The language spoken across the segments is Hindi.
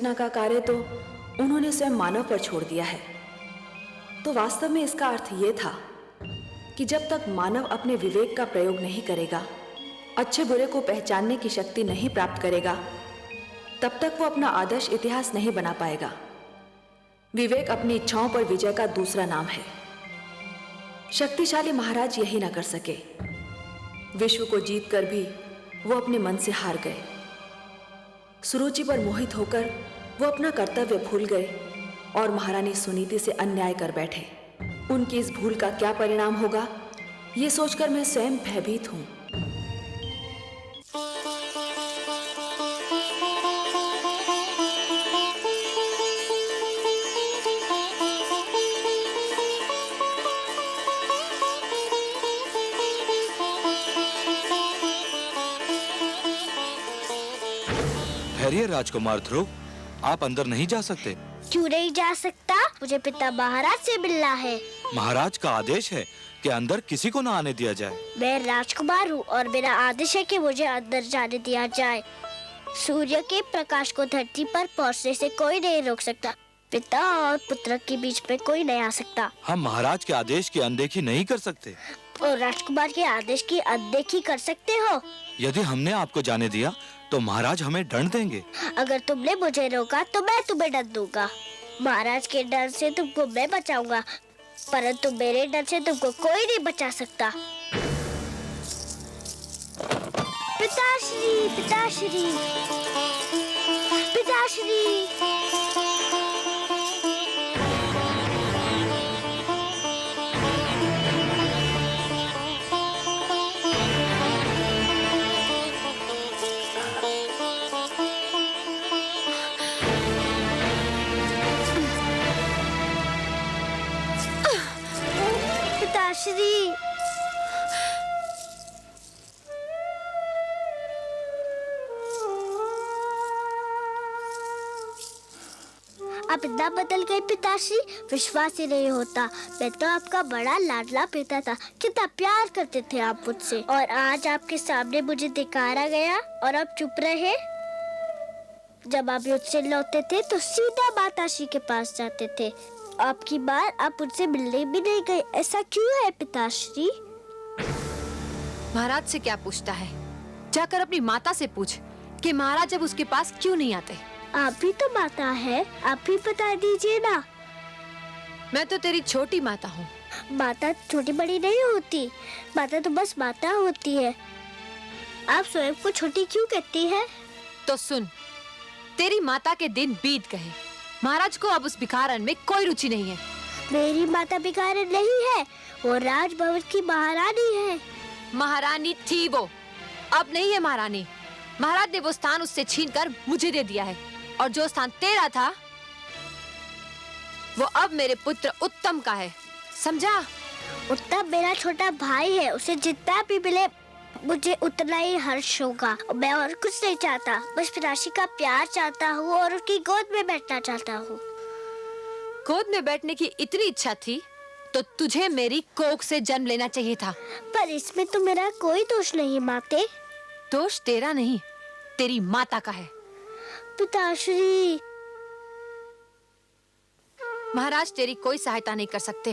रचना का कार्य तो उन्होंने स्वयं मानव पर छोड़ दिया है। तो वास्तव में इसका अर्थ यह था कि जब तक मानव अपने विवेक का प्रयोग नहीं करेगा, अच्छे बुरे को पहचानने की शक्ति नहीं प्राप्त करेगा, तब तक वो अपना आदर्श इतिहास नहीं बना पाएगा। विवेक अपनी इच्छाओं पर विजय का दूसरा नाम है। शक्तिशाली महाराज यही ना कर सके। विश्व को जीतकर भी वो अपने मन से हार गए। सुरुचि पर मोहित होकर वो अपना कर्तव्य भूल गए और महारानी सुनीति से अन्याय कर बैठे। उनकी इस भूल का क्या परिणाम होगा, ये सोचकर मैं स्वयं भयभीत हूं। ठहरिए राजकुमार ध्रुव, आप अंदर नहीं जा सकते। क्यों नहीं जा सकता? मुझे पिता महाराज से मिलना है। महाराज का आदेश है कि अंदर किसी को न आने दिया जाए। मैं राजकुमार हूँ और मेरा आदेश है कि मुझे अंदर जाने दिया जाए। सूर्य के प्रकाश को धरती पर पहुँचने से कोई नहीं रोक सकता। पिता और पुत्र के बीच में कोई नहीं आ सकता। हम महाराज के आदेश की अनदेखी नहीं कर सकते। और राजकुमार के आदेश की अनदेखी कर सकते हो? यदि हमने आपको जाने दिया तो महाराज हमें दंड देंगे। अगर तुमने मुझे रोका तो मैं तुम्हें दंड दूंगा। महाराज के डर से तुमको मैं बचाऊंगा, परंतु मेरे डर से तुमको कोई नहीं बचा सकता। पिताश्री, पिताश्री, पिताश्री। पिताश्री, आप इतना बदल गए पिताश्री, विश्वास ही नहीं होता। मैं तो आपका बड़ा लाडला पिता था, कितना प्यार करते थे आप मुझसे, और आज आपके सामने मुझे धिकारा गया और आप चुप रहे। जब आप युद्ध से लौटते थे तो सीधा माताश्री के पास जाते थे। आपकी बार आप उनसे मिलने भी नहीं गए, ऐसा क्यों है पिताश्री? महाराज से क्या पूछता है? जाकर अपनी माता से पूछ कि महाराज जब उसके पास क्यों नहीं आते। आप भी तो माता है, आप भी बता दीजिए ना। मैं तो तेरी छोटी माता हूँ। माता छोटी बड़ी नहीं होती, माता तो बस माता होती है। आप स्वयं को छोटी क्यों कहती है? तो सुन, तेरी माता के दिन बीत गए। महाराज को अब उस भिखारन में कोई रुचि नहीं है। मेरी माता भिखारन नहीं है, वो राजभवन की महारानी है। महारानी थी वो, अब नहीं है महारानी। महाराज ने वो स्थान उससे छीनकर मुझे दे दिया है, और जो स्थान तेरा था वो अब मेरे पुत्र उत्तम का है, समझा? उत्तम मेरा छोटा भाई है, उसे जितना भी मिले मुझे उतना ही हर्ष होगा। मैं और कुछ नहीं चाहता, बस पिताश्री का प्यार चाहता हूँ और उसकी गोद में बैठना चाहता हूँ। गोद में बैठने की इतनी इच्छा थी तो तुझे मेरी कोख से जन्म लेना चाहिए था। पर इसमें तो मेरा कोई दोष नहीं माते। दोष तेरा नहीं, तेरी माता का है। पिताश्री, महाराज तेरी कोई सहायता नहीं कर सकते।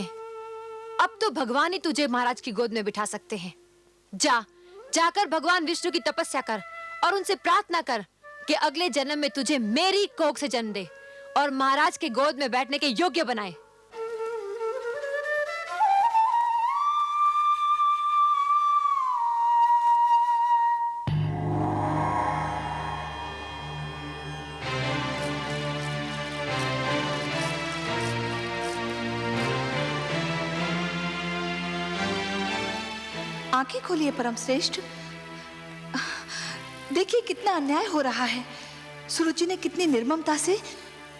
अब तो भगवान ही तुझे महाराज की गोद में बिठा सकते हैं। जाकर भगवान विष्णु की तपस्या कर और उनसे प्रार्थना कर कि अगले जन्म में तुझे मेरी कोख से जन्म दे और महाराज के गोद में बैठने के योग्य बनाए। आंखें खोलिए परम श्रेष्ठ, देखिए कितना अन्याय हो रहा है। सुरुचि ने कितनी निर्ममता से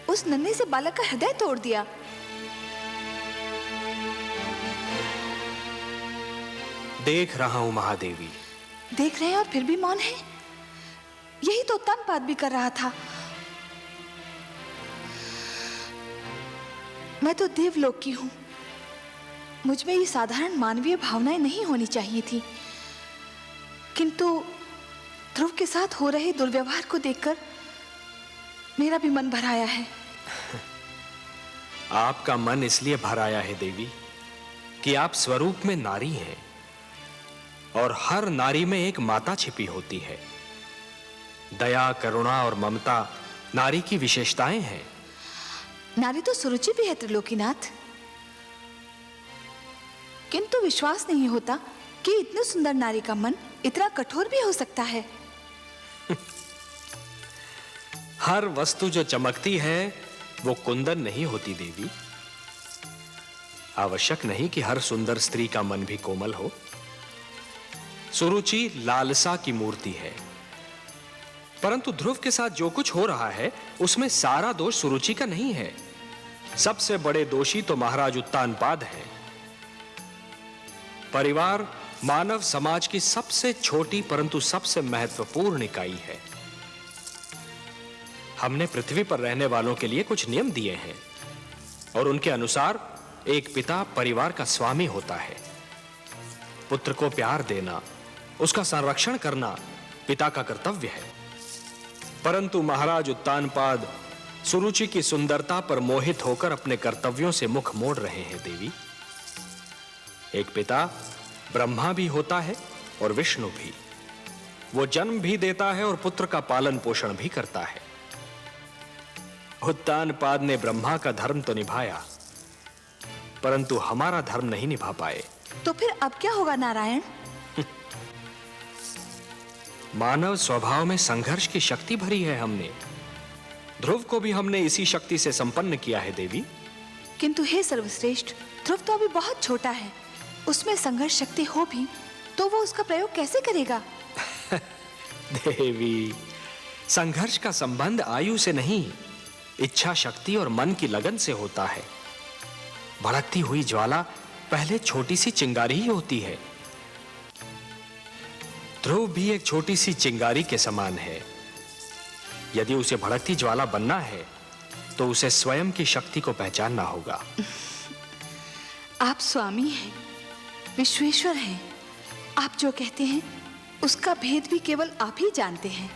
उस नन्हे से बालक का हृदय तोड़ दिया। देख रहा हूं महादेवी। देख रहे हैं और फिर भी मौन है? यही तो उत्तम बात भी कर रहा था। मैं तो देवलोक की हूं, मुझ में ये साधारण मानवीय भावनाएं नहीं होनी चाहिए थी, किंतु ध्रुव के साथ हो रहे दुर्व्यवहार को देखकर मेरा भी मन भर आया है। आपका मन इसलिए भर आया है देवी कि आप स्वरूप में नारी हैं और हर नारी में एक माता छिपी होती है। दया, करुणा और ममता नारी की विशेषताएं हैं। नारी तो सुरुचि भी है त्रिलोकीनाथ, किंतु विश्वास नहीं होता कि इतनी सुंदर नारी का मन इतना कठोर भी हो सकता है। हर वस्तु जो चमकती है वो कुंदन नहीं होती देवी। आवश्यक नहीं कि हर सुंदर स्त्री का मन भी कोमल हो। सुरुचि लालसा की मूर्ति है, परंतु ध्रुव के साथ जो कुछ हो रहा है उसमें सारा दोष सुरुचि का नहीं है। सबसे बड़े दोषी तो महाराज उत्तानपाद हैं। परिवार मानव समाज की सबसे छोटी परंतु सबसे महत्वपूर्ण इकाई है। हमने पृथ्वी पर रहने वालों के लिए कुछ नियम दिए हैं और उनके अनुसार एक पिता परिवार का स्वामी होता है। पुत्र को प्यार देना, उसका संरक्षण करना पिता का कर्तव्य है। परंतु महाराज उत्तानपाद सुरुचि की सुंदरता पर मोहित होकर अपने कर्तव्यों से मुख मोड़ रहे हैं देवी। एक पिता ब्रह्मा भी होता है और विष्णु भी। वो जन्म भी देता है और पुत्र का पालन पोषण भी करता है। उत्तानपाद ने ब्रह्मा का धर्म तो निभाया, परंतु हमारा धर्म नहीं निभा पाए। तो फिर अब क्या होगा नारायण? मानव स्वभाव में संघर्ष की शक्ति भरी है हमने। ध्रुव को भी हमने इसी शक्ति से संपन्न किया है देवी। किंतु हे सर्वश्रेष्ठ, ध्रुव तो अभी बहुत छोटा है। उसमें संघर्ष शक्ति हो भी तो वो उसका प्रयोग कैसे करेगा? देवी, संघर्ष का संबंध आयु से नहीं, इच्छा शक्ति और मन की लगन से होता है। भड़कती हुई ज्वाला पहले छोटी सी चिंगारी ही होती है। ध्रुव भी एक छोटी सी चिंगारी के समान है। यदि उसे भड़कती ज्वाला बनना है तो उसे स्वयं की शक्ति को पहचानना होगा। आप स्वामी हैं, विश्वेश्वर हैं। आप जो कहते हैं उसका भेद भी केवल आप ही जानते हैं।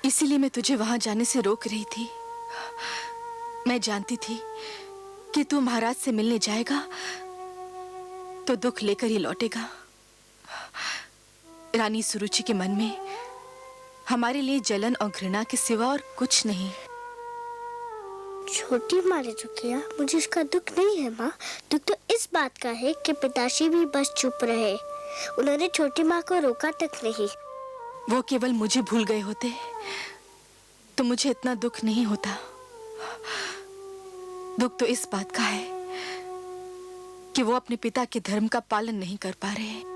इसीलिए मैं तुझे वहां जाने से रोक रही थी। मैं जानती थी कि तू महाराज से मिलने जाएगा तो दुख लेकर ही लौटेगा। रानी सुरुचि के मन में हमारे लिए जलन और घृणा के सिवा और कुछ नहीं। छोटी माँ ने जो किया मुझे इसका दुख नहीं है माँ। दुख तो इस बात का है कि पिताश्री भी बस चुप रहे। उन्होंने छोटी माँ को रोका तक नहीं। वो केवल मुझे भूल गए होते तो मुझे इतना दुख नहीं होता। दुख तो इस बात का है कि वो अपने पिता के धर्म का पालन नहीं कर पा रहे।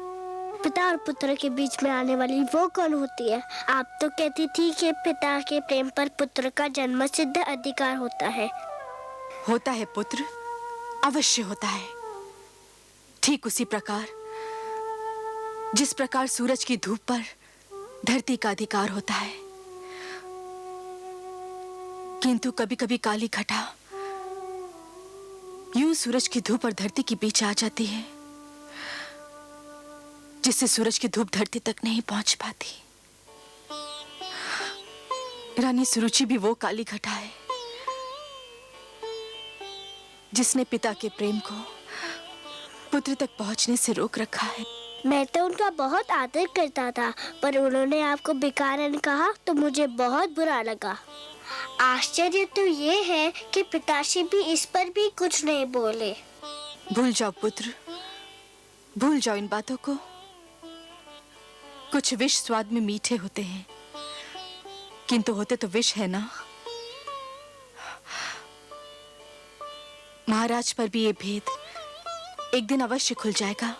पिता और पुत्र के बीच में आने वाली वो कौन होती है? आप तो कहती थी कि पिता के प्रेम पर पुत्र का जन्म सिद्ध अधिकार होता है। होता है पुत्र, अवश्य होता है। ठीक उसी प्रकार जिस प्रकार सूरज की धूप पर धरती का अधिकार होता है। किंतु कभी कभी काली घटा यूं सूरज की धूप और धरती के बीच आ जाती है, जिससे सूरज की धूप धरती तक नहीं पहुंच पाती। रानी सुरुचि भी वो काली घटा है जिसने पिता के प्रेम को पुत्र तक पहुंचने से रोक रखा है। मैं तो उनका बहुत आदर करता था, पर उन्होंने आपको बेकारन कहा तो मुझे बहुत बुरा लगा। आश्चर्य तो ये है कि पिताश्री भी इस पर भी कुछ नहीं बोले। भूल जाओ पुत्र, भूल जाओ इन बातों को। कुछ विष स्वाद में मीठे होते हैं, किंतु होते तो विष है ना। महाराज पर भी ये भेद एक दिन अवश्य खुल जाएगा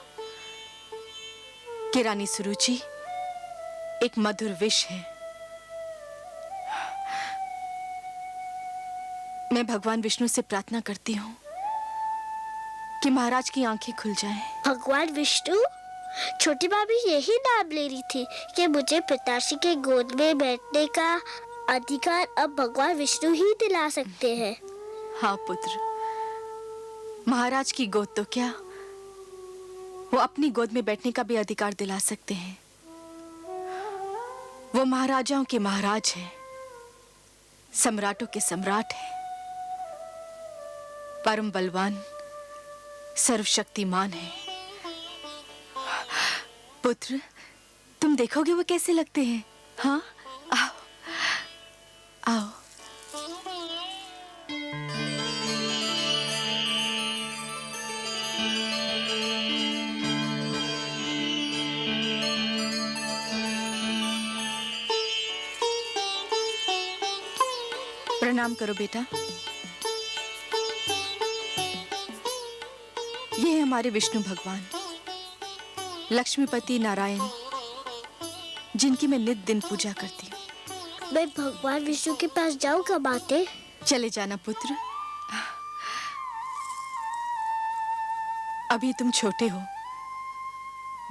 कि रानी सुरुचि एक मधुर विष है। मैं भगवान विष्णु से प्रार्थना करती हूँ कि महाराज की आंखें खुल जाएं। भगवान विष्णु? छोटी माँ भी यही नाम ले रही थी कि मुझे पिताश्री के गोद में बैठने का अधिकार अब भगवान विष्णु ही दिला सकते हैं। हाँ पुत्र, महाराज की गोद तो क्या, वो अपनी गोद में बैठने का भी अधिकार दिला सकते हैं। वो महाराजाओं के महाराज हैं, सम्राटों के सम्राट हैं, परम बलवान, सर्वशक्तिमान हैं। पुत्र, तुम देखोगे वो कैसे लगते हैं? हाँ, आओ आओ। प्रणाम करो बेटा। ये है हमारे विष्णु भगवान, लक्ष्मीपति नारायण, जिनकी मैं नित दिन पूजा करती हूँ। मैं भगवान विष्णु के पास जाऊँ कब आते? चले जाना पुत्र, अभी तुम छोटे हो,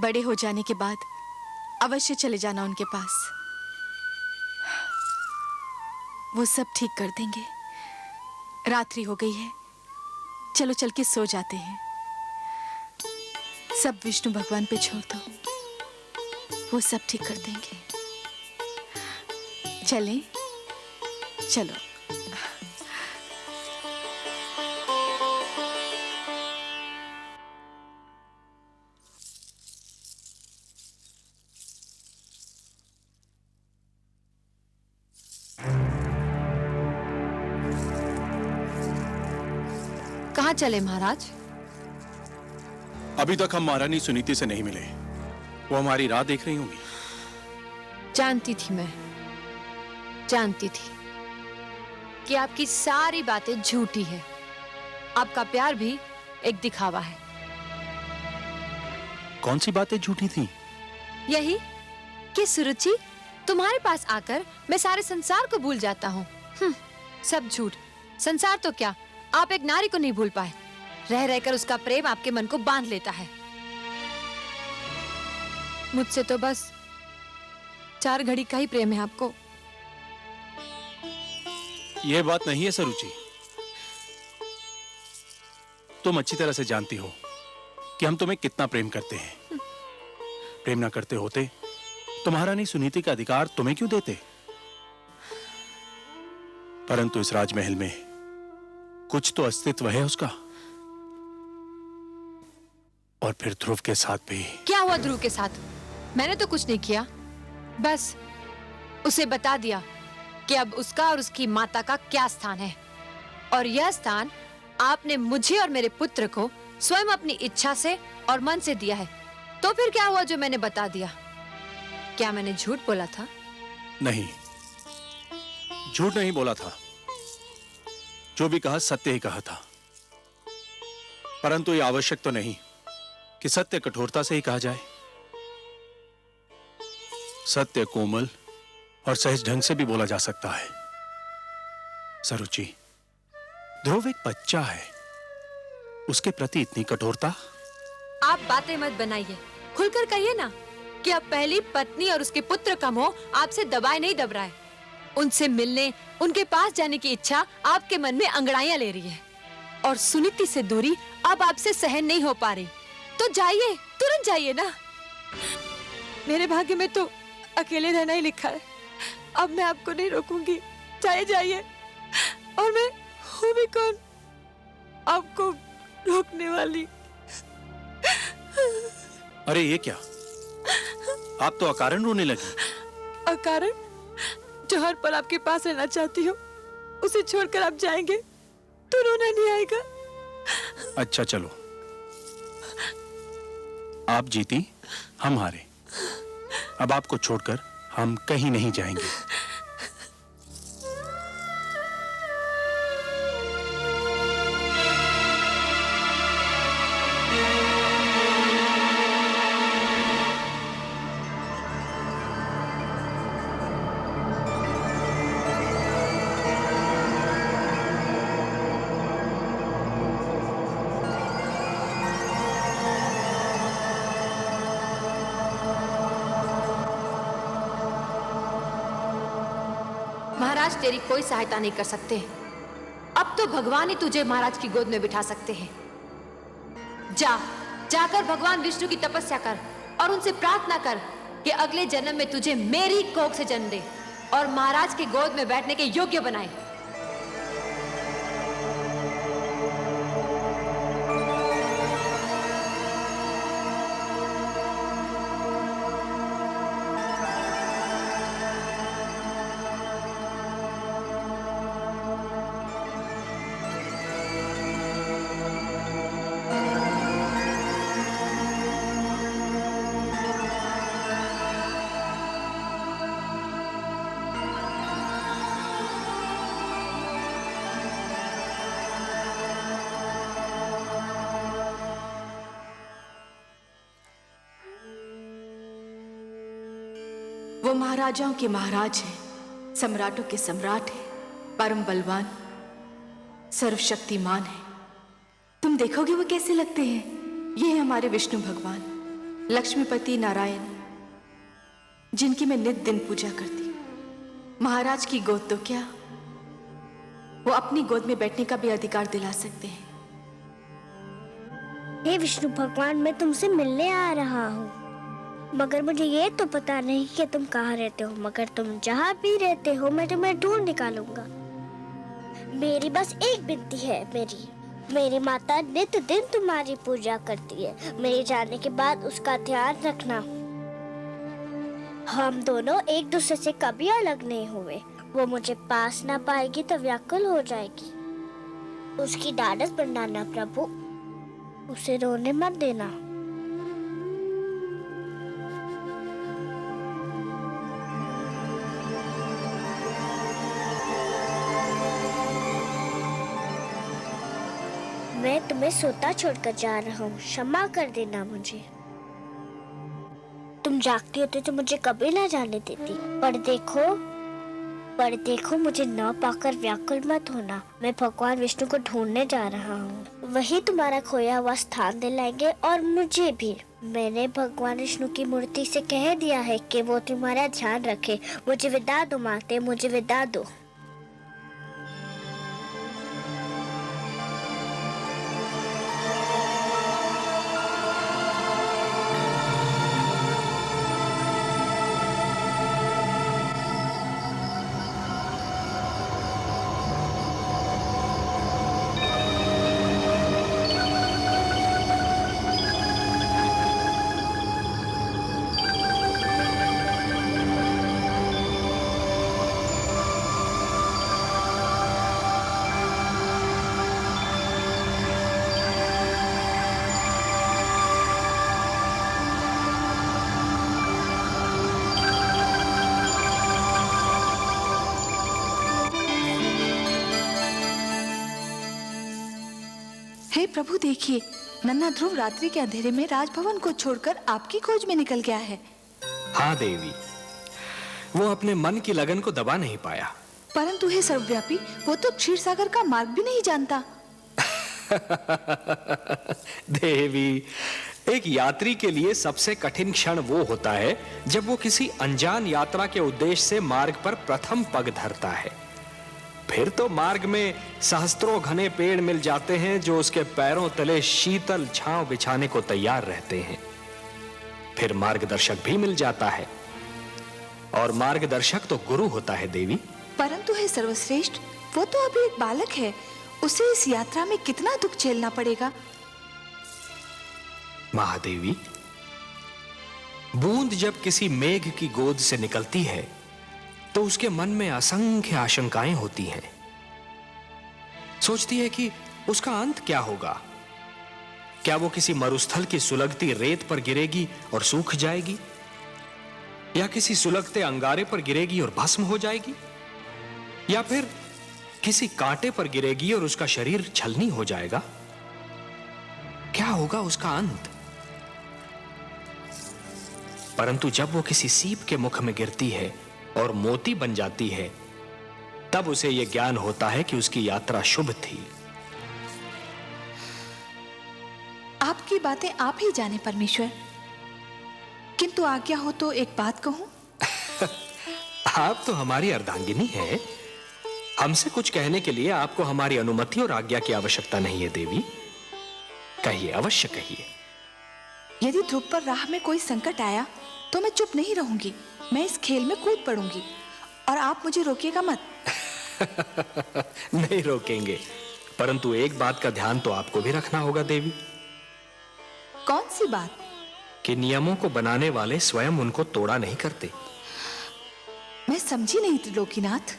बड़े हो जाने के बाद अवश्य चले जाना उनके पास। वो सब ठीक कर देंगे। रात्रि हो गई है, चलो चल के सो जाते हैं। सब विष्णु भगवान पे छोड़ दो, वो सब ठीक कर देंगे। चलें? चलो। कहाँ चले महाराज? अभी तक हम महारानी सुनीति से नहीं मिले। वो हमारी राह देख रही होंगी। जानती थी, मैं जानती थी कि आपकी सारी बातें झूठी है। आपका प्यार भी एक दिखावा है। कौन सी बातें झूठी थी? यही कि सुरुचि, तुम्हारे पास आकर मैं सारे संसार को भूल जाता हूँ। सब झूठ। संसार तो क्या, आप एक नारी को नहीं भूल पाए। रह रहकर उसका प्रेम आपके मन को बांध लेता है। मुझसे तो बस 4 घड़ी का ही प्रेम है आपको। यह बात नहीं है सरुचि। तुम अच्छी तरह से जानती हो कि हम तुम्हें कितना प्रेम करते हैं। प्रेम ना करते होते तो महारानी सुनीति का अधिकार तुम्हें क्यों देते? परंतु इस राजमहल में कुछ तो अस्तित्व है उसका। और फिर ध्रुव के साथ भी। क्या हुआ ध्रुव के साथ? मैंने तो कुछ नहीं किया, बस उसे बता दिया कि अब उसका और उसकी माता का क्या स्थान है। और यह स्थान आपने मुझे और मेरे पुत्र को स्वयं अपनी इच्छा से और मन से दिया है। तो फिर क्या हुआ जो मैंने बता दिया? क्या मैंने झूठ बोला था? नहीं, झूठ नहीं बोला था। जो भी कहा सत्य ही कहा था। परंतु यह आवश्यक तो नहीं कि सत्य कठोरता से ही कहा जाए। सत्य कोमल और सहज ढंग से भी बोला जा सकता है। सरुचि, ध्रुव एक बच्चा है, उसके प्रति इतनी कठोरता? आप बातें मत बनाइए, खुलकर कहिए ना कि अब पहली पत्नी और उसके पुत्र का मोह आपसे दबाए नहीं दब रहा है। उनसे मिलने, उनके पास जाने की इच्छा आपके मन में अंगड़ाइयां ले रही है। और सुनीति से दूरी अब आपसे सहन नहीं हो पा रही। तो जाइए, तुरंत जाइए ना। मेरे भाग्य में तो अकेले रहना ही लिखा है। अब मैं आपको नहीं रोकूंगी। जाइए जाइए। और मैं हूँ भी कौन आपको रोकने वाली? अरे ये क्या, आप तो अकारण रोने लगी। अकारण? जो हर पल आपके पास रहना चाहती हो, उसे छोड़कर आप जाएंगे तो रोना नहीं आएगा? अच्छा चलो, आप जीती, हम हारे। अब आपको छोड़कर हम कहीं नहीं जाएंगे। महाराज तेरी कोई सहायता नहीं कर सकते। अब तो भगवान ही तुझे महाराज की गोद में बिठा सकते हैं। जाकर भगवान विष्णु की तपस्या कर और उनसे प्रार्थना कर कि अगले जन्म में तुझे मेरी कोख से जन्म दे और महाराज की गोद में बैठने के योग्य बनाए। वो महाराजाओं के महाराज हैं, सम्राटों के सम्राट हैं, परम बलवान, सर्वशक्तिमान है। तुम देखोगे वो कैसे लगते हैं। ये है हमारे विष्णु भगवान, लक्ष्मीपति नारायण, जिनकी मैं नित दिन पूजा करती हूँ। महाराज की गोद तो क्या, वो अपनी गोद में बैठने का भी अधिकार दिला सकते हैं। हे विष्णु भगवान, मैं तुमसे मिलने आ रहा हूँ, मगर मुझे ये तो पता नहीं कि तुम कहाँ रहते हो। मगर तुम जहाँ भी रहते हो मैं तुम्हें ढूंढ निकालूंगा। मेरी बस एक विनती है, मेरी माता नित दिन तुम्हारी पूजा करती है। मेरे जाने के बाद उसका ध्यान रखना। हम दोनों एक दूसरे से कभी अलग नहीं हुए। वो मुझे पास ना पाएगी तो व्याकुल हो जाएगी। उसकी ढाढ़स बढ़ाना प्रभु, उसे रोने मत देना। मैं तुम्हें सोता छोड़कर जा रहा हूँ, क्षमा कर देना मुझे। तुम जागती होती तो मुझे कभी ना जाने देती। पर देखो मुझे न पाकर व्याकुल मत होना। मैं भगवान विष्णु को ढूंढने जा रहा हूँ। वही तुम्हारा खोया हुआ स्थान दिलाएंगे और मुझे भी। मैंने भगवान विष्णु की मूर्ति से कह दिया है कि वो तुम्हारा ध्यान रखे। मुझे विदा दो माते, मुझे विदा दो। हे प्रभु, देखिए नन्हा ध्रुव रात्रि के अंधेरे में राजभवन को छोड़कर आपकी खोज में निकल गया है। हाँ देवी, वो अपने मन की लगन को दबा नहीं पाया। परंतु हे सर्वव्यापी, वो तो क्षीर सागर का मार्ग भी नहीं जानता। देवी, एक यात्री के लिए सबसे कठिन क्षण वो होता है जब वो किसी अनजान यात्रा के उद्देश्य से मार्ग पर प्रथम पग धरता है। फिर तो मार्ग में सहस्त्रों घने पेड़ मिल जाते हैं जो उसके पैरों तले शीतल छांव बिछाने को तैयार रहते हैं। फिर मार्गदर्शक भी मिल जाता है, और मार्गदर्शक तो गुरु होता है देवी। परंतु हे सर्वश्रेष्ठ, वो तो अभी एक बालक है। उसे इस यात्रा में कितना दुख झेलना पड़ेगा। महादेवी, बूंद जब किसी मेघ की गोद से निकलती है तो उसके मन में असंख्य आशंकाएं होती हैं। सोचती है कि उसका अंत क्या होगा। क्या वो किसी मरुस्थल की सुलगती रेत पर गिरेगी और सूख जाएगी, या किसी सुलगते अंगारे पर गिरेगी और भस्म हो जाएगी, या फिर किसी कांटे पर गिरेगी और उसका शरीर छलनी हो जाएगा। क्या होगा उसका अंत। परंतु जब वो किसी सीप के मुख में गिरती है और मोती बन जाती है, तब उसे यह ज्ञान होता है कि उसकी यात्रा शुभ थी। आपकी बातें आप ही जाने परमेश्वर, किंतु आज्ञा हो तो एक बात कहूं। आप तो हमारी अर्धांगिनी है। हमसे कुछ कहने के लिए आपको हमारी अनुमति और आज्ञा की आवश्यकता नहीं है देवी। कहिए, अवश्य कहिए। यदि ध्रुव पर राह में कोई संकट आया तो मैं चुप नहीं रहूंगी। मैं इस खेल में कूद पड़ूंगी और आप मुझे रोकिएगा मत। नहीं रोकेंगे, परंतु एक बात का ध्यान तो आपको भी रखना होगा देवी। कौन सी बात? कि नियमों को बनाने वाले स्वयं उनको तोड़ा नहीं करते। मैं समझी नहीं त्रिलोकीनाथ।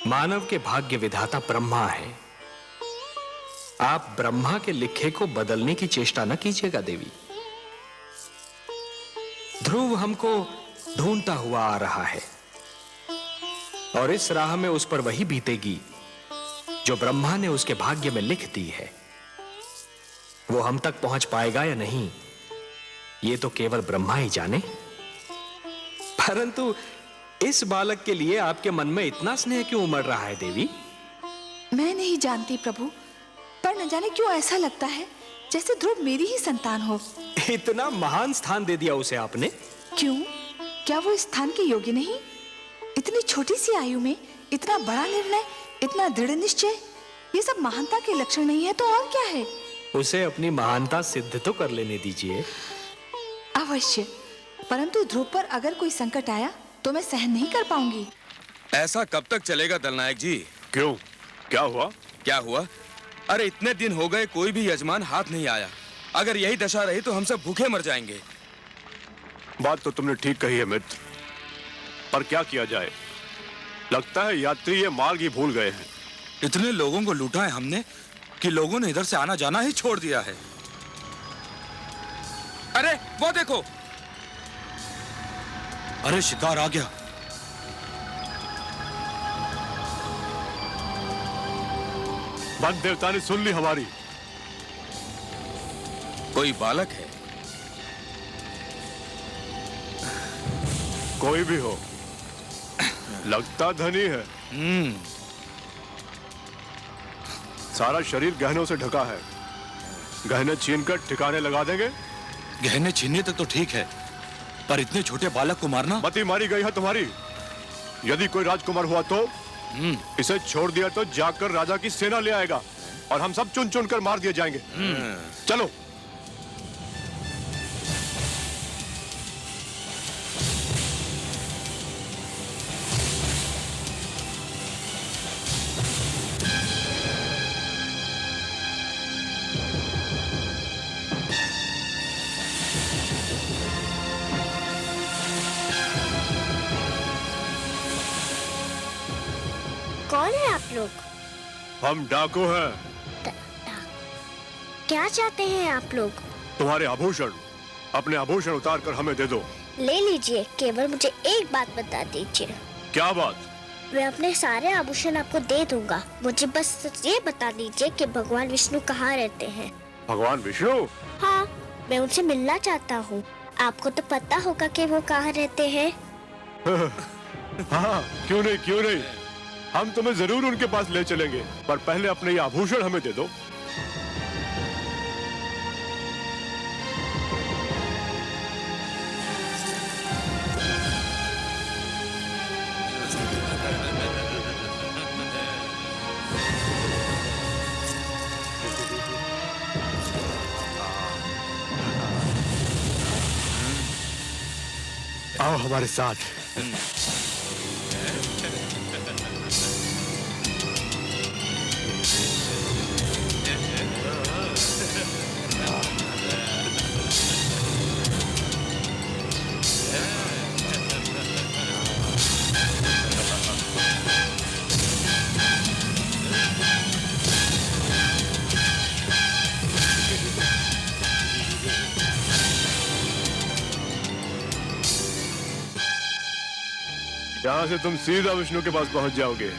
मानव के भाग्य विधाता ब्रह्मा है। आप ब्रह्मा के लिखे को बदलने की चेष्टा न कीजिएगा देवी। ध्रुव हमको ढूंढता हुआ आ रहा है और इस राह में उस पर वही बीतेगी जो ब्रह्मा ने उसके भाग्य में लिख दी है। वो हम तक पहुंच पाएगा या नहीं, ये तो केवल ब्रह्मा ही जाने। परंतु इस बालक के लिए आपके मन में इतना स्नेह क्यों उमड़ रहा है देवी? मैं नहीं जानती प्रभु, पर न जाने क्यों ऐसा लगता है जैसे ध्रुव मेरी ही संतान हो। इतना महान स्थान दे दिया उसे आपने। क्यों? क्या वो इस स्थान के योग्य नहीं? इतनी छोटी सी आयु में इतना बड़ा निर्णय, इतना दृढ़ निश्चय, ये सब महानता के लक्षण नहीं है तो और क्या है? उसे अपनी महानता सिद्ध तो कर लेने दीजिए। अवश्य, परंतु ध्रुव पर अगर कोई संकट आया तो मैं सहन नहीं कर पाऊंगी। ऐसा कब तक चलेगा दलनायक जी? क्यों, क्या हुआ? क्या हुआ? अरे इतने दिन हो गए, कोई भी यजमान हाथ नहीं आया। अगर यही दशा रही तो हम सब भूखे मर जाएंगे। बात तो तुमने ठीक कही है मित्र, पर क्या किया जाए? लगता है यात्री ये मार्ग ही भूल गए हैं। इतने लोगों को लूटा है हमने कि लोगों ने इधर से आना जाना ही छोड़ दिया है। अरे वो देखो, अरे शिकार आ गया। वन देवता ने सुन ली हमारी। कोई बालक है? कोई भी हो, लगता धनी है। सारा शरीर गहनों से ढका है। गहने छीनकर ठिकाने लगा देंगे। गहने छीनने तक तो ठीक है, पर इतने छोटे बालक को मारना। मती मारी गई है तुम्हारी। यदि कोई राजकुमार हुआ तो इसे छोड़ दिया तो जाकर राजा की सेना ले आएगा और हम सब चुन चुन कर मार दिए जाएंगे। चलो। कौन है आप लोग? हम डाकू हैं। क्या चाहते हैं आप लोग? तुम्हारे आभूषण, अपने आभूषण उतार कर हमें दे दो। ले लीजिए, केवल मुझे एक बात बता दीजिए। क्या बात? मैं अपने सारे आभूषण आपको दे दूंगा। मुझे बस ये बता दीजिए कि भगवान विष्णु कहाँ रहते हैं। भगवान विष्णु? हाँ, मैं उनसे मिलना चाहता हूँ। आपको तो पता होगा कि वो कहाँ रहते हैं। हाँ, क्यों नहीं, क्यों नहीं। हम तुम्हें जरूर उनके पास ले चलेंगे, पर पहले अपने ये आभूषण हमें दे दो। आओ हमारे साथ। यहाँ से तुम सीधा विष्णु के पास पहुंच जाओगे।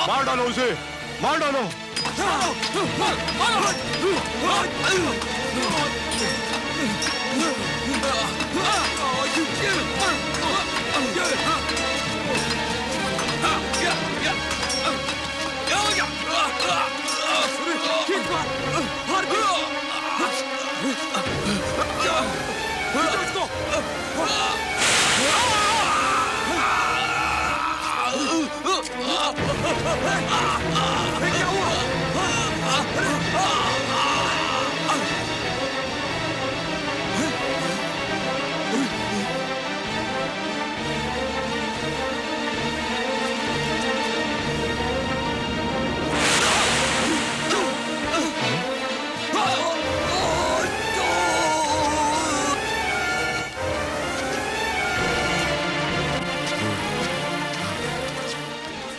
मार डालो उसे, मार डालो।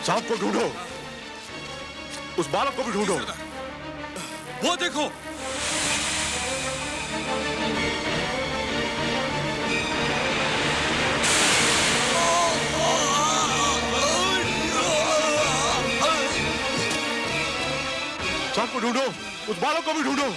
सांप को ढूंढो, उस बालक को भी ढूंढो। वो देखो, सांप को ढूंढो, उस बालक को भी ढूंढो।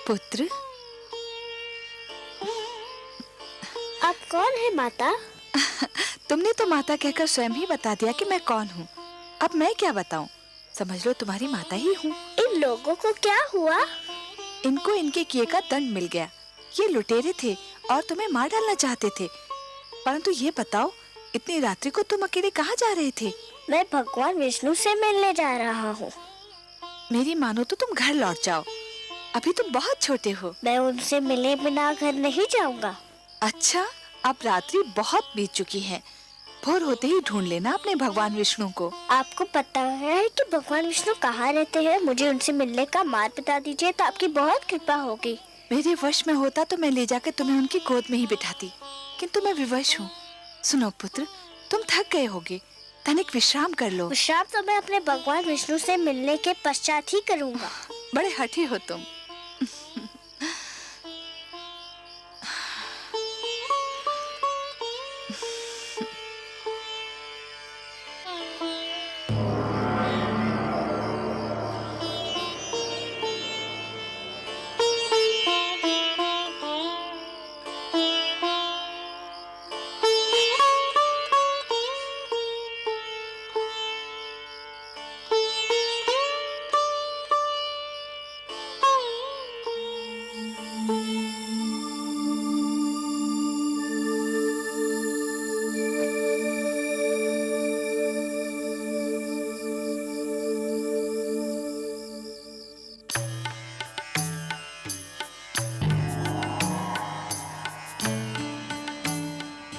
पुत्र, आप कौन है माता? तुमने तो माता कहकर स्वयं ही बता दिया कि मैं कौन हूँ। अब मैं क्या बताऊं? समझ लो तुम्हारी माता ही हूँ। इन लोगों को क्या हुआ? इनको इनके किए का दंड मिल गया। ये लुटेरे थे और तुम्हें मार डालना चाहते थे। परंतु ये बताओ, इतनी रात्रि को तुम अकेले कहाँ जा रहे थे? मैं भगवान विष्णु से मिलने जा रहा हूँ। मेरी मानो तो तुम घर लौट जाओ, अभी तुम बहुत छोटे हो। मैं उनसे मिले बिना घर नहीं जाऊंगा। अच्छा, अब रात्रि बहुत बीत चुकी है। भोर होते ही ढूंढ लेना अपने भगवान विष्णु को। आपको पता है कि भगवान विष्णु कहाँ रहते हैं? मुझे उनसे मिलने का मार्ग बता दीजिए तो आपकी बहुत कृपा होगी। मेरे वश में होता तो मैं ले जाकर तुम्हें उनकी गोद में ही बिठाती, किंतु मैं विवश हूँ। सुनो पुत्र, तुम थक गए होगे, तनिक विश्राम कर लो। विश्राम तो मैं अपने भगवान विष्णु से मिलने के पश्चात ही करूँगा। बड़े हठी हो तुम।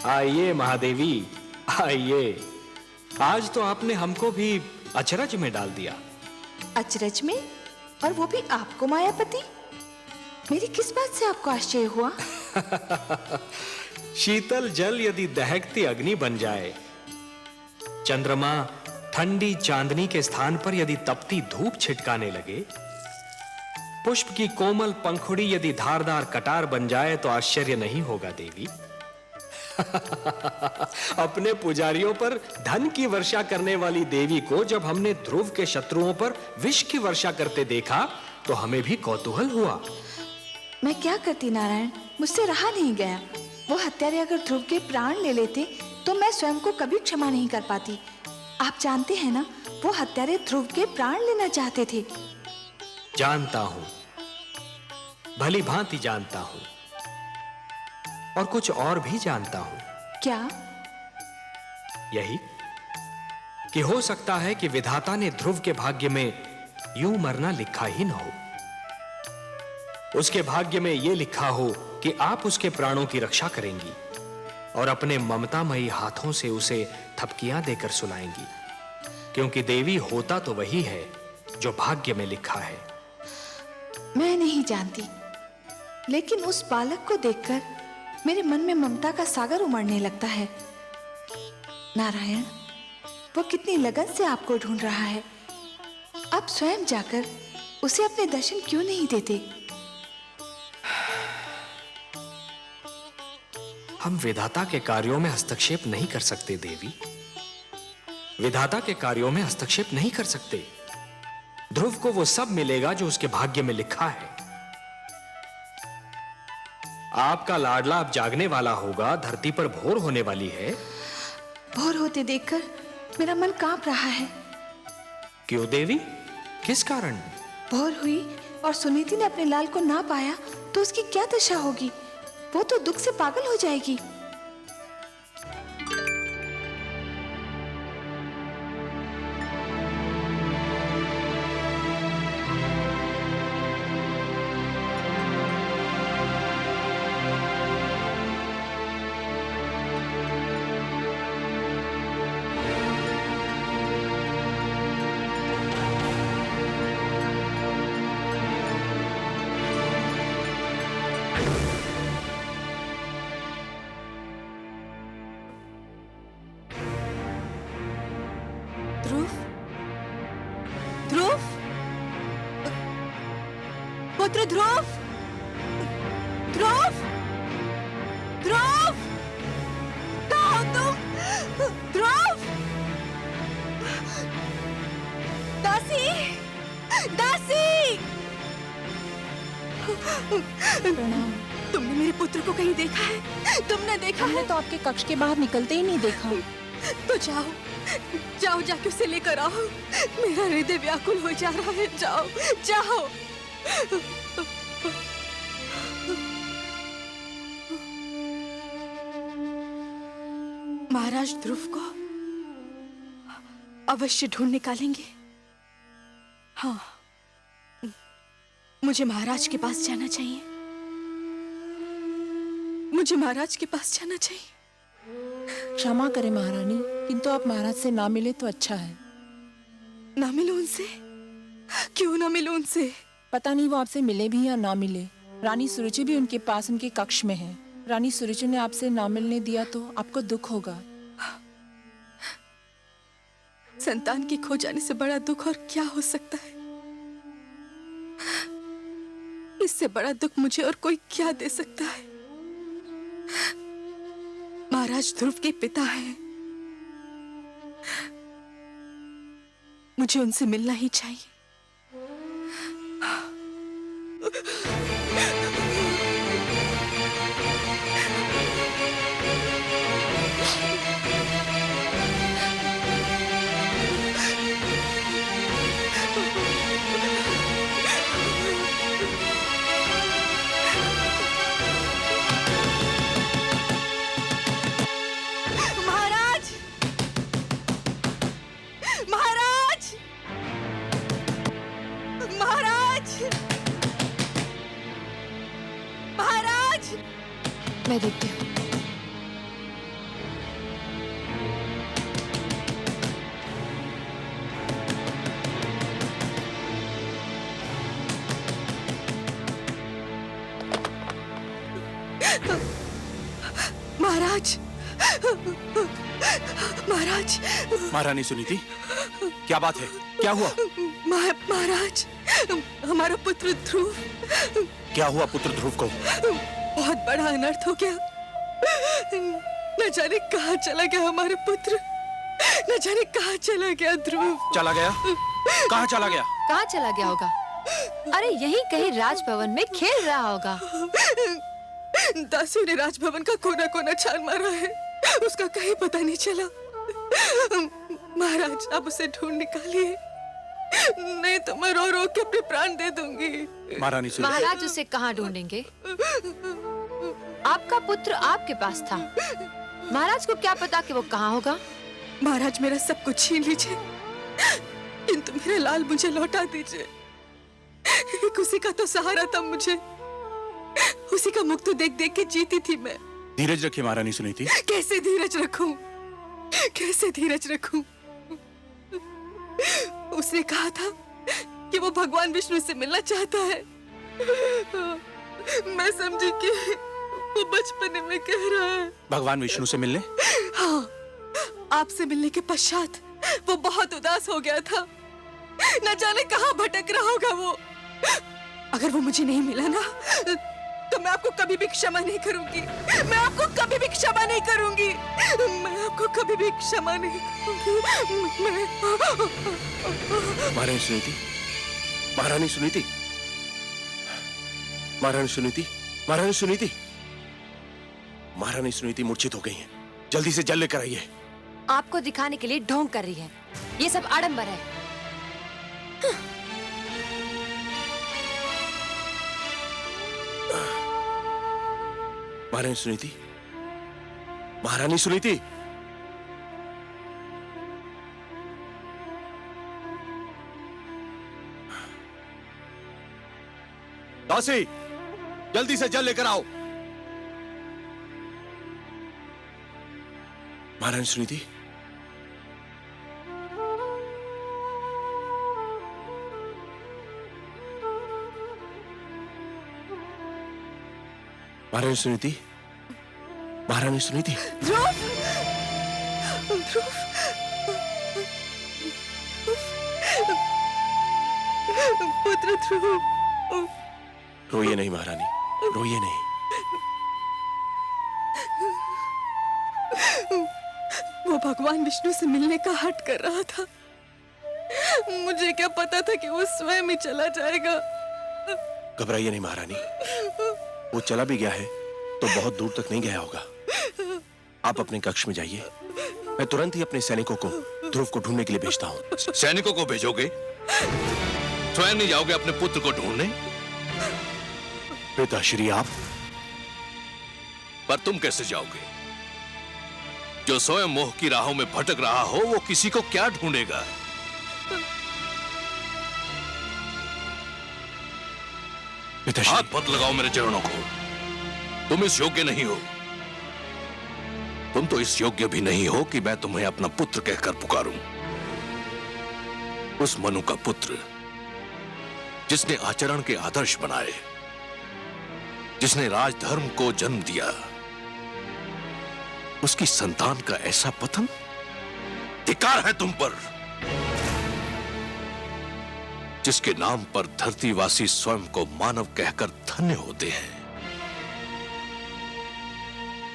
आइए महादेवी, आइए। आज तो आपने हमको भी अचरज में डाल दिया। अचरज में? और वो भी आपको मायापति? मेरी किस बात से आपको आश्चर्य हुआ? शीतल जल यदि दहकती अग्नि बन जाए, चंद्रमा ठंडी चांदनी के स्थान पर यदि तपती धूप छिटकाने लगे, पुष्प की कोमल पंखुड़ी यदि धारदार कटार बन जाए तो आश्चर्य नहीं होगा देवी। अपने पुजारियों पर धन की वर्षा करने वाली देवी को जब हमने ध्रुव के शत्रुओं पर विष की वर्षा करते देखा तो हमें भी कौतूहल हुआ। मैं क्या करती नारायण, मुझसे रहा नहीं गया। वो हत्यारे अगर ध्रुव के प्राण ले लेते तो मैं स्वयं को कभी क्षमा नहीं कर पाती। आप जानते हैं ना, वो हत्यारे ध्रुव के प्राण लेना चाहते थे। जानता हूं, भली भांति जानता हूं, और कुछ और भी जानता हूं। क्या? यही कि हो सकता है कि विधाता ने ध्रुव के भाग्य में यूं मरना लिखा ही न हो। उसके भाग्य में यह लिखा हो कि आप उसके प्राणों की रक्षा करेंगी और अपने ममतामयी हाथों से उसे थपकियां देकर सुलाएंगी, क्योंकि देवी होता तो वही है जो भाग्य में लिखा है। मैं नहीं जानती, लेकिन उस बालक को देखकर मेरे मन में ममता का सागर उमड़ने लगता है। नारायण, वो कितनी लगन से आपको ढूंढ रहा है। आप स्वयं जाकर उसे अपने दर्शन क्यों नहीं देते? हम विधाता के कार्यों में हस्तक्षेप नहीं कर सकते देवी। विधाता के कार्यों में हस्तक्षेप नहीं कर सकते। ध्रुव को वो सब मिलेगा जो उसके भाग्य में लिखा है। आपका लाडला अब जागने वाला होगा, धरती पर भोर होने वाली है। भोर होते देखकर मेरा मन कांप रहा है। क्यों देवी, किस कारण? भोर हुई और सुनीति ने अपने लाल को ना पाया तो उसकी क्या दशा होगी? वो तो दुख से पागल हो जाएगी। ध्रुव, पुत्र ध्रुव, ध्रुव, ध्रुव, कहाँ हो तुम? ध्रुव, दासी, दासी, प्रणाम। तुमने मेरे पुत्र को कहीं देखा है? तुमने देखा है? तो आपके कक्ष के बाहर निकलते ही नहीं देखा। तो जाओ, जाओ जाके उसे लेकर आओ। मेरा हृदय व्याकुल हो जा रहा है। जाओ, जाओ। महाराज ध्रुव को अवश्य ढूंढ निकालेंगे। हाँ, मुझे महाराज के पास जाना चाहिए। मुझे महाराज के पास जाना चाहिए। क्षमा करें महारानी, किंतु आप महाराज से ना मिले तो अच्छा है। ना मिलो उनसे? क्यों ना मिलो उनसे? पता नहीं वो आपसे मिले भी या ना मिले। रानी सुरुचि भी उनके पास उनके कक्ष में है। रानी सुरुचि ने आपसे ना मिलने दिया तो आपको दुख होगा। संतान के खो जाने से बड़ा दुख और क्या हो सकता है? इससे बड़ा दुख मुझे और कोई क्या दे सकता है? महाराज ध्रुव के पिता हैं। मुझे उनसे मिलना ही चाहिए। मैं देखती हूँ। महाराज, महाराज, महारानी सुनीति, क्या बात है? क्या हुआ? महाराज, हमारा पुत्र ध्रुव। क्या हुआ पुत्र ध्रुव को? बहुत बड़ा अनर्थ हो गया। न जाने कहाँ चला गया हमारा पुत्र, न जाने कहाँ चला गया ध्रुव। चला गया? कहाँ चला गया? कहाँ चला गया होगा? अरे यही कहीं राजभवन में खेल रहा होगा। दासियों ने राजभवन का कोना कोना छान मारा है, उसका कहीं पता नहीं चला। महाराज, आप उसे ढूंढ निकालिए, नहीं तो मैं रो रो के अपने प्राण दे दूंगी। महारानी सुनीति, महाराज उसे कहाँ ढूंढेंगे? आपका पुत्र आपके पास था, महाराज को क्या पता कि वो कहाँ होगा? महाराज, मेरा सब कुछ छीन लीजिए, किंतु मेरा लाल मुझे लौटा दीजिए। एक उसी का तो सहारा था मुझे, उसी का मुख तो देख देख के जीती थी मैं। धीरज रखिए महारानी सुनीति। कैसे धीरज रखूं? कैसे धीरज रखूं? उसने कहा था कि वो भगवान विष्णु से मिलना चाहता है। मैं समझी कि वो बचपने में कह रहा है। भगवान विष्णु से मिलने? हाँ, आपसे मिलने के पश्चात वो बहुत उदास हो गया था, न जाने कहाँ भटक रहा होगा वो। अगर वो मुझे नहीं मिला ना, तो मैं आपको कभी भी क्षमा नहीं करूंगी। मैं आपको कभी भी क्षमा नहीं करूंगी। मैं आपको कभी भी क्षमा नहीं करूंगी। महारानी सुनीति, महारानी सुनीति, महारानी सुनीति, महारानी सुनीति, महारानी सुनीति मूर्छित हो गई हैं। जल्दी से जल लेकर आइए। आपको दिखाने के लिए ढोंग कर रही है, ये सब आडंबर है। महारानी सुनीति, महारानी सुनीति, दासी, जल्दी से जल लेकर आओ। महारानी सुनीति, महारानी सुनीति, महारानी सुनीति, ध्रुव, ध्रुव, पुत्र ध्रुव। रोइए नहीं महारानी, रोइए नहीं। वो भगवान विष्णु से मिलने का हट कर रहा था। मुझे क्या पता था कि वो स्वयं ही चला जाएगा। घबराइए नहीं महारानी, वो चला भी गया है तो बहुत दूर तक नहीं गया होगा। आप अपने कक्ष में जाइए, मैं तुरंत ही अपने सैनिकों को ध्रुव को ढूंढने के लिए भेजता हूँ। सैनिकों को भेजोगे? स्वयं नहीं जाओगे अपने पुत्र को ढूंढने? पिताश्री आप? पर तुम कैसे जाओगे? जो स्वयं मोह की राहों में भटक रहा हो, वो किसी को क्या ढूंढेगा? पिताश्री, हाथ मत लगाओ मेरे चरणों को। तुम इस योग्य नहीं हो। तुम तो इस योग्य भी नहीं हो कि मैं तुम्हें अपना पुत्र कहकर पुकारूं। उस मनु का पुत्र जिसने आचरण के आदर्श बनाए, जिसने राजधर्म को जन्म दिया, उसकी संतान का ऐसा पतन? धिक्कार है तुम पर, जिसके नाम पर धरतीवासी स्वयं को मानव कहकर धन्य होते हैं।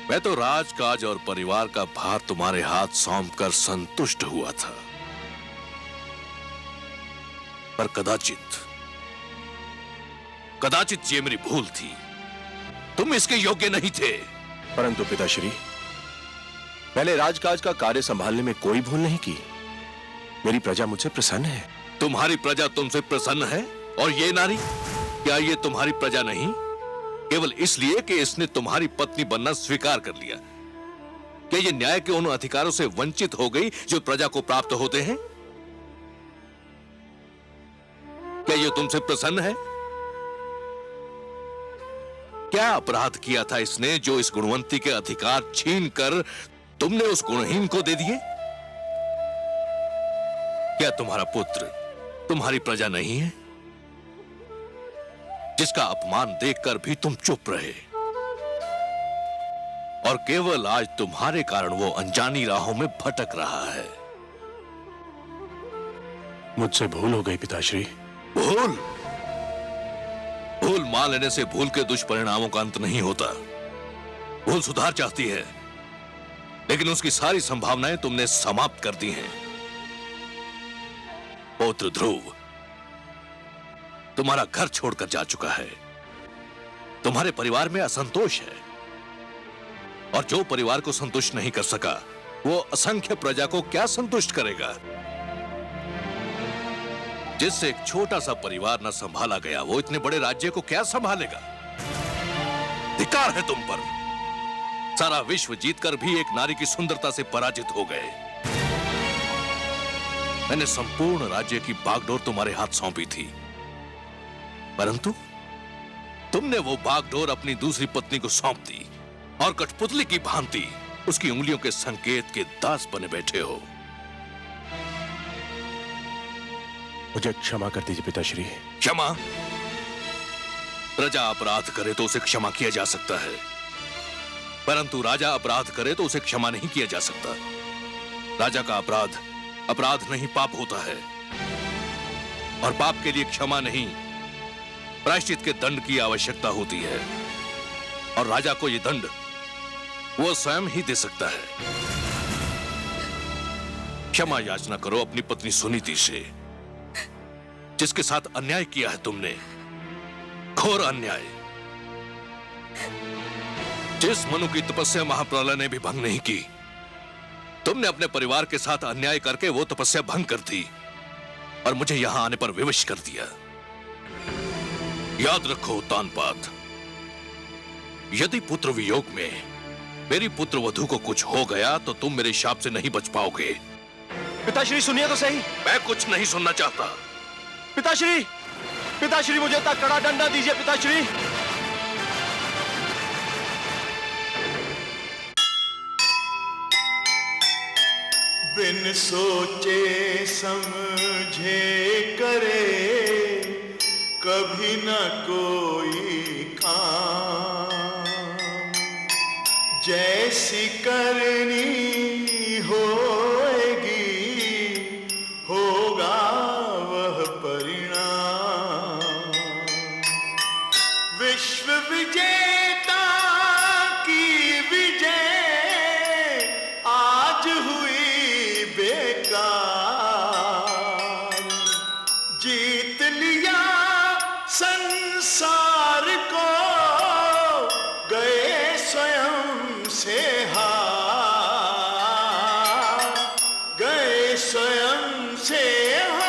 मैं तो राजकाज और परिवार का भार तुम्हारे हाथ सौंपकर संतुष्ट हुआ था, पर कदाचित ये मेरी भूल थी। तुम इसके योग्य नहीं थे। परंतु पिताश्री, मैंने राजकाज का कार्य संभालने में कोई भूल नहीं की। मेरी प्रजा मुझसे प्रसन्न है। तुम्हारी प्रजा तुमसे प्रसन्न है, और ये नारी, क्या ये तुम्हारी प्रजा नहीं? केवल इसलिए कि इसने तुम्हारी पत्नी बनना स्वीकार कर लिया। क्या ये न्याय के उन अधिकारों से वंचित हो गई जो प्रजा को प्राप्त होते हैं? क्या ये तुमसे प्रसन्न है? क्या अपराध किया था इसने जो इस गुणवंती के अधिकार छीनकर तुमने उस गुणहीन को दे दिए? क्या तुम्हारा पुत्र तुम्हारी प्रजा नहीं है, जिसका अपमान देखकर भी तुम चुप रहे? और केवल आज तुम्हारे कारण वो अनजानी राहों में भटक रहा है। मुझसे भूल हो गई पिताश्री। भूल? भूल मान लेने से भूल के दुष्परिणामों का अंत नहीं होता। भूल सुधार चाहती है, लेकिन उसकी सारी संभावनाएं तुमने समाप्त कर दी हैं। पौत्र ध्रुव तुम्हारा घर छोड़कर जा चुका है। तुम्हारे परिवार में असंतोष है, और जो परिवार को संतुष्ट नहीं कर सका वो असंख्य प्रजा को क्या संतुष्ट करेगा। जिससे एक छोटा सा परिवार न संभाला गया, वो इतने बड़े राज्य को क्या संभालेगा। धिक्कार है तुम पर। सारा विश्व जीतकर भी एक नारी की सुंदरता से पराजित हो गए। मैंने संपूर्ण राज्य की बागडोर तुम्हारे हाथ सौंपी थी, परंतु तुमने वो बागडोर अपनी दूसरी पत्नी को सौंप दी और कठपुतली की भांति उसकी उंगलियों के संकेत के दास बने बैठे हो। मुझे क्षमा कर दीजिए पिताश्री। क्षमा? प्रजा अपराध करे तो उसे क्षमा किया जा सकता है, परंतु राजा अपराध करे तो उसे क्षमा नहीं किया जा सकता। राजा का अपराध अपराध नहीं पाप होता है, और पाप के लिए क्षमा नहीं प्रायश्चित के दंड की आवश्यकता होती है, और राजा को यह दंड वो स्वयं ही दे सकता है। क्षमा याचना करो अपनी पत्नी सुनीति से, जिसके साथ अन्याय किया है तुमने, घोर अन्याय। जिस मनु की तपस्या महाप्रलय ने भी भंग नहीं की, तुमने अपने परिवार के साथ अन्याय करके वो तपस्या भंग कर दी और मुझे यहां आने पर विवश कर दिया। याद रखो तानपाद, यदि पुत्र वियोग में मेरी पुत्र वधू को कुछ हो गया तो तुम मेरे शाप से नहीं बच पाओगे। पिताश्री सुनिए तो सही। मैं कुछ नहीं सुनना चाहता। पिताश्री, पिताश्री मुझे इतना कड़ा डंडा दीजिए पिताश्री। बिन सोचे समझे करे कभी न कोई काम, जैसी करनी होएगी होगा वह परिणाम। विश्व विजेता की विजय आज हुई बेकार, जीत लिया संसार को गए स्वयं से